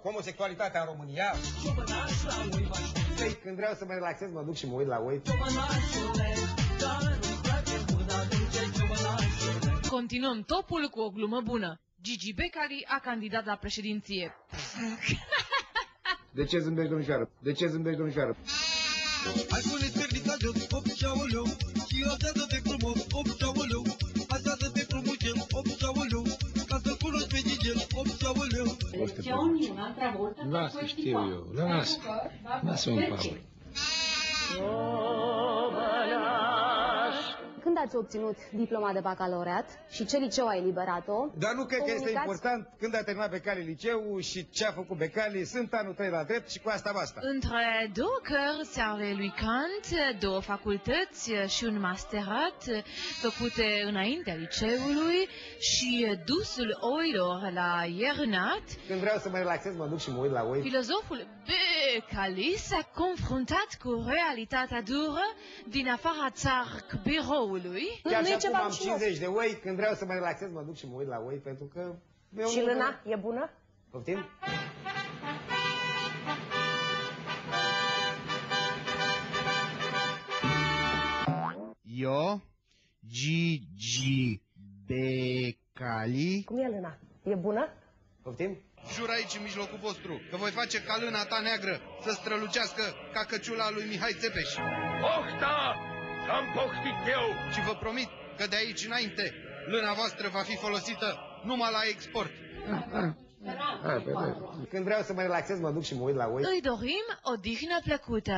Homosexualitatea în România. Când vreau să mă relaxez, mă duc și mă uit la oi. Continuăm topul cu o glumă bună. Gigi Becali a candidat la președinție. De ce zâmbești, domnișoară? De ce zâmbești, domnișoară? Hai pune spernița jos, op și aoleu, și asează-te frumos, op și aoleu, asează-te frumușel, op și aoleu, ca să cunoști pe Gigel, op și aoleu. Lasă, știu eu, lasă, lasă-mă în pauză. Când ați obținut diploma de bacalaureat și ce liceu a eliberat-o? Dar nu cred că este important când a terminat Becali liceu și ce a făcut Becali. Sunt anul 3 la drept și cu asta basta. Între două cărți ale lui Kant, două facultăți și un masterat făcute înaintea liceului și dusul oilor la Iernat, Când vreau să mă relaxez, mă duc și mă uit la oi. filozoful Becali s-a confruntat cu realitatea dură din afara biroului. Chiar și acum am 50 de oi, când vreau să mă relaxez, mă duc și mă uit la oi, pentru că... Și lâna e bună? Poftim? Eu, Gigi Becali. Cum e lâna? E bună? Poftim? Jur aici, în mijlocul vostru, că voi face ca lâna ta neagră să strălucească ca căciula lui Mihai Țepeș. Pofta! Am poftit eu! Și vă promit că de aici înainte, lâna voastră va fi folosită numai la export. Când vreau să mă relaxez, mă duc și mă uit la oi. Îi dorim o dihnă plăcută.